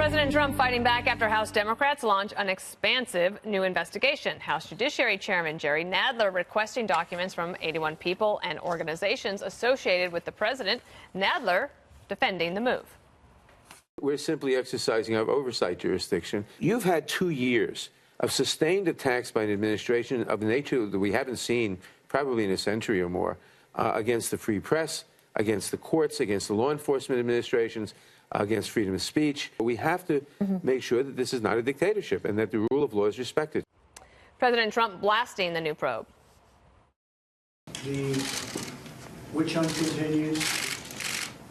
President Trump fighting back after House Democrats launch an expansive new investigation. House Judiciary Chairman Jerry Nadler requesting documents from 81 people and organizations associated with the president. Nadler defending the move. We're simply exercising our oversight jurisdiction. You've had 2 years of sustained attacks by an administration of the nature that we haven't seen probably in a century or more against the free press, against the courts, against the law enforcement administrations, against freedom of speech. We have to make sure that this is not a dictatorship and that the rule of law is respected. President Trump blasting the new probe. The witch hunt continues.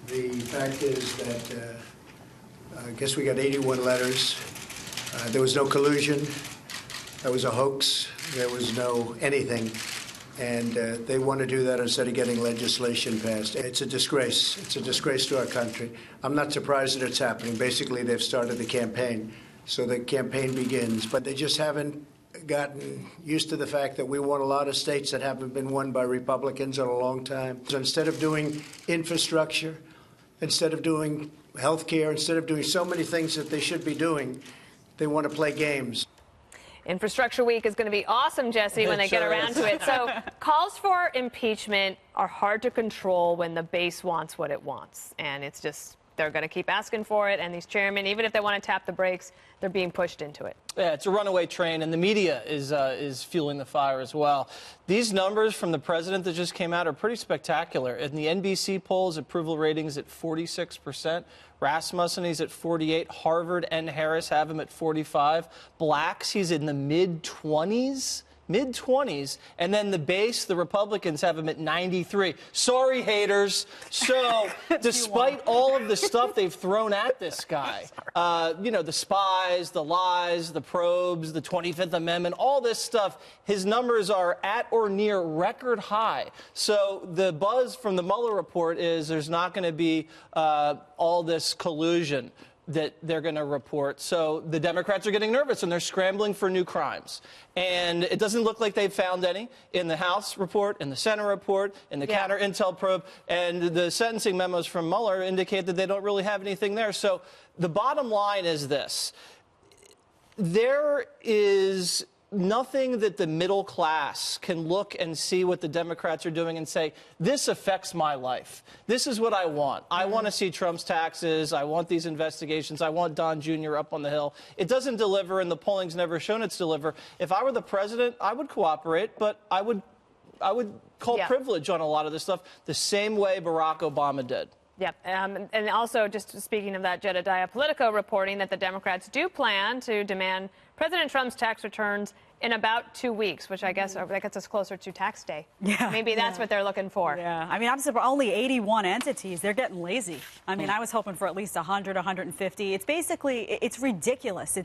The fact is that I guess we got 81 letters. There was no collusion. There was a hoax. There was no anything. And they want to do that instead of getting legislation passed. It's a disgrace. It's a disgrace to our country. I'm not surprised that it's happening. Basically, they've started the campaign. So the campaign begins. But they just haven't gotten used to the fact that we won a lot of states that haven't been won by Republicans in a long time. So instead of doing infrastructure, instead of doing health care, instead of doing so many things that they should be doing, they want to play games. Infrastructure Week is going to be awesome, Jesse, when they get around to it. So calls for impeachment are hard to control when the base wants what it wants. And it's just, they're going to keep asking for it. And these chairmen, even if they want to tap the brakes, they're being pushed into it. Yeah, it's a runaway train, and the media is fueling the fire as well. These numbers from the president that just came out are pretty spectacular. In the NBC polls, approval ratings at 46%. Rasmussen, he's at 48. Harvard and Harris have him at 45. Blacks, he's in the mid-20s. Mid-20s, and then the base, the Republicans have him at 93. Sorry, haters. So, despite all of the stuff they've thrown at this guy, you know, the spies, the lies, the probes, the 25th Amendment, all this stuff, his numbers are at or near record high. So, the buzz from the Mueller report is there's not going to be all this collusion that they're going to report. So the Democrats are getting nervous, and they're scrambling for new crimes. And it doesn't look like they've found any in the House report, in the Senate report, in the counter intel probe. And the sentencing memos from Mueller indicate that they don't really have anything there. So the bottom line is this. There is nothing that the middle class can look and see what the Democrats are doing and say, this affects my life. This is what I want. I want to see Trump's taxes. I want these investigations. I want Don Jr. up on the Hill. It doesn't deliver, and the polling's never shown it's deliver. If I were the president, I would cooperate, but I would call privilege on a lot of this stuff the same way Barack Obama did. Yep. And also, just speaking of that, Jedediah Politico reporting that the Democrats do plan to demand President Trump's tax returns in about 2 weeks, which I guess that gets us closer to tax day. Yeah. Maybe that's what they're looking for. Yeah. I mean, I'm surprised only 81 entities. They're getting lazy. I mean, I was hoping for at least 100, 150. It's basically, it's ridiculous.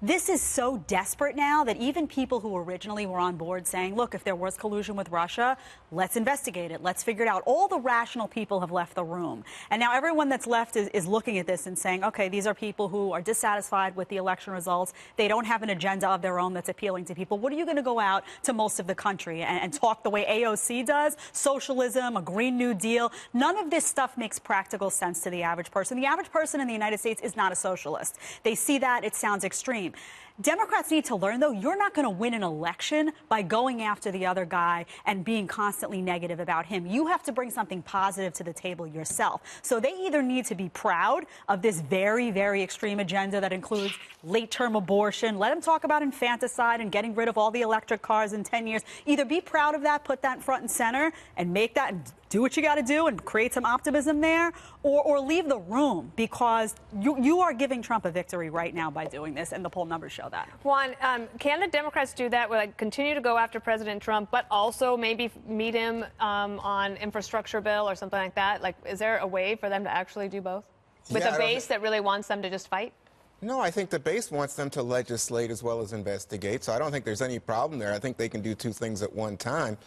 This is so desperate now that even people who originally were on board saying, look, if there was collusion with Russia, let's investigate it. Let's figure it out. All the rational people have left the room. And now everyone that's left is looking at this and saying, okay, these are people who are dissatisfied with the election results. They don't have an agenda of their own that's appealing to people. What are you going to go out to most of the country and talk the way AOC does? Socialism, a Green New Deal. None of this stuff makes practical sense to the average person. The average person in the United States is not a socialist. They see that. It sounds extreme. Democrats need to learn, though, you're not going to win an election by going after the other guy and being constantly negative about him. You have to bring something positive to the table yourself. So they either need to be proud of this very, very extreme agenda that includes late-term abortion. Let them talk about infanticide and getting rid of all the electric cars in 10 years. Either be proud of that, put that front and center, and make that and do what you got to do and create some optimism there, or leave the room, because you are giving Trump a victory right now by doing this, and the poll numbers show that. Juan, can the Democrats do that, like continue to go after President Trump, but also maybe meet him on infrastructure bill or something like that? Like, is there a way for them to actually do both? With a base that really wants them to just fight? No, I think the base wants them to legislate as well as investigate, so I don't think there's any problem there. I think they can do two things at one time.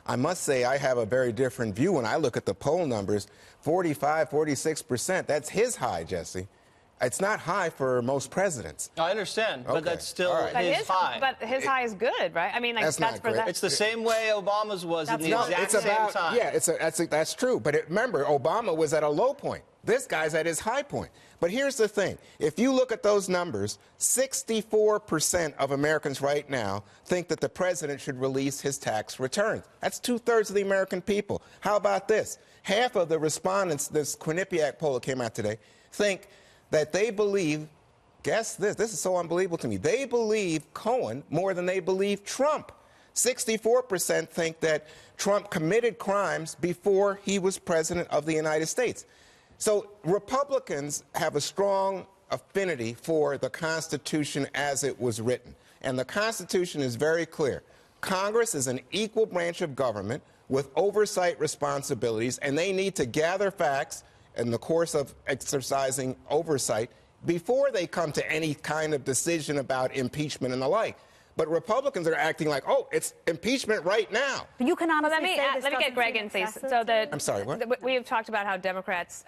I must say I have a very different view when I look at the poll numbers. 45, 46%, that's his high, Jesse. It's not high for most presidents. I understand, but that's still his high. But his high is good, right? I mean, like, that's for that. It's the same way Obama's was in the exact same time. Yeah, that's true. But remember, Obama was at a low point. This guy's at his high point. But here's the thing. If you look at those numbers, 64% of Americans right now think that the president should release his tax returns. That's 2/3 of the American people. How about this? Half of the respondents, this Quinnipiac poll that came out today, think that they believe, guess this is so unbelievable to me, they believe Cohen more than they believe Trump. 64% think that Trump committed crimes before he was president of the United States. So Republicans have a strong affinity for the Constitution as it was written. And the Constitution is very clear. Congress is an equal branch of government with oversight responsibilities, and they need to gather facts in the course of exercising oversight before they come to any kind of decision about impeachment and the like. But Republicans are acting like, oh, it's impeachment right now. You can honestly let me get Greg in, please. So I'm sorry, what? We have talked about how Democrats,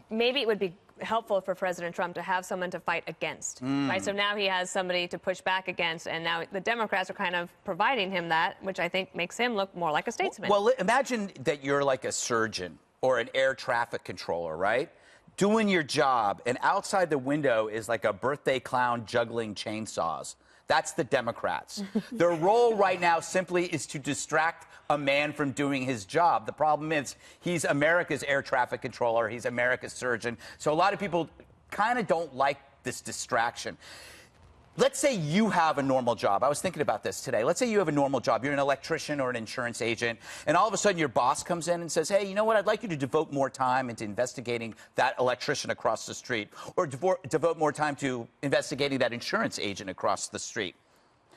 maybe it would be helpful for President Trump to have someone to fight against, right? So now he has somebody to push back against, and now the Democrats are kind of providing him that, which I think makes him look more like a statesman. Well, imagine that you're like a surgeon or an air traffic controller, right? Doing your job, and outside the window is like a birthday clown juggling chainsaws. That's the Democrats. Their role right now simply is to distract a man from doing his job. The problem is he's America's air traffic controller. He's America's surgeon. So a lot of people kind of don't like this distraction. Let's say you have a normal job. I was thinking about this today. Let's say you have a normal job. You're an electrician or an insurance agent, and all of a sudden your boss comes in and says, hey, you know what? I'd like you to devote more time into investigating that electrician across the street, or devote more time to investigating that insurance agent across the street.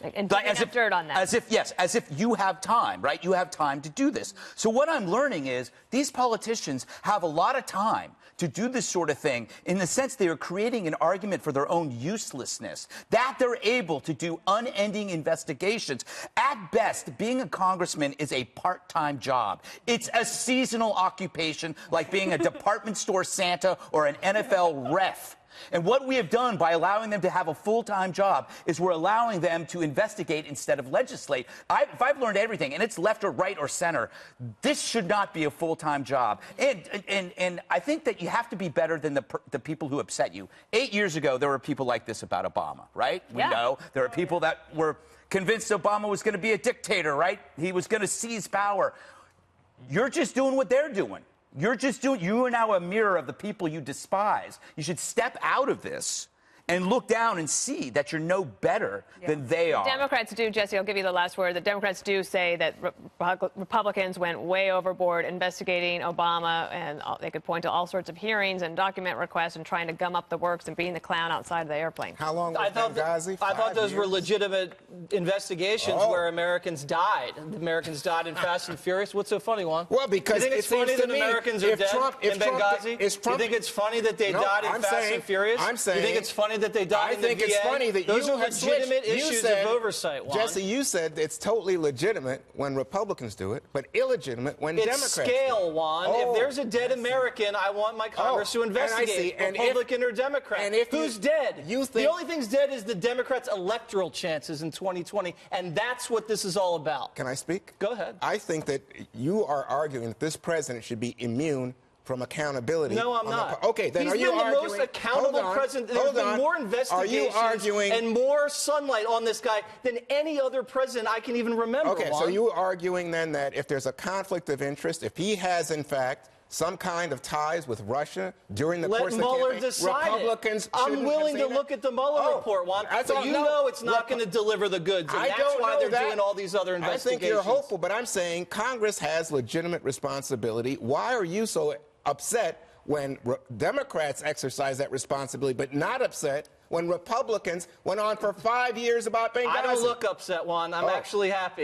And digging up dirt on that. As if you have time, right? You have time to do this. So what I'm learning is these politicians have a lot of time to do this sort of thing in the sense they are creating an argument for their own uselessness, that they're able to do unending investigations. At best, being a congressman is a part-time job. It's a seasonal occupation like being a department store Santa or an NFL ref. And what we have done by allowing them to have a full-time job is we're allowing them to investigate instead of legislate. If I've learned anything, and it's left or right or center, this should not be a full-time job. And I think that you have to be better than the people who upset you. 8 years ago, there were people like this about Obama, right? We know there are people that were convinced Obama was going to be a dictator, right? He was going to seize power. You're just doing what they're doing. You are now a mirror of the people you despise. You should step out of this and look down and see that you're no better than they are. Democrats do, Jesse, I'll give you the last word. The Democrats do say that Republicans went way overboard investigating Obama, and they could point to all sorts of hearings and document requests and trying to gum up the works and being the clown outside of the airplane. How long was Benghazi? I thought those were legitimate investigations where Americans died. Americans died in Fast and Furious. What's so funny, Juan? Well, because you think it's funny that Americans are dead in Benghazi? You think it's funny that they died in Fast and Furious? I'm saying. You think it's funny that they died in the VA? I think it's funny that those you are legitimate issues of oversight, Juan. Jesse, you said it's totally legitimate when Republicans do it, but illegitimate when Democrats do it. It's scale, Juan. If there's a dead American, I want my Congress to investigate, Republican or Democrat. And if who's dead? The only thing's dead is the Democrats' electoral chances in 2020, and that's what this is all about. Can I speak? Go ahead. I think that you are arguing that this president should be immune from accountability. No, I'm not. Okay, then are you arguing? He's been the most accountable president. There's been more investigations and more sunlight on this guy than any other president I can even remember. Okay, so you're arguing then that if there's a conflict of interest, if he has, in fact, some kind of ties with Russia during the course of the campaign, Republicans I'm willing to look at the Mueller report, Juan. But you know it's not going to deliver the goods, and that's why they're doing all these other investigations. I think you're hopeful, but I'm saying Congress has legitimate responsibility. Why are you so upset when Democrats exercise that responsibility, but not upset when Republicans went on for 5 years about Benghazi? I don't look upset, Juan. I'm actually happy.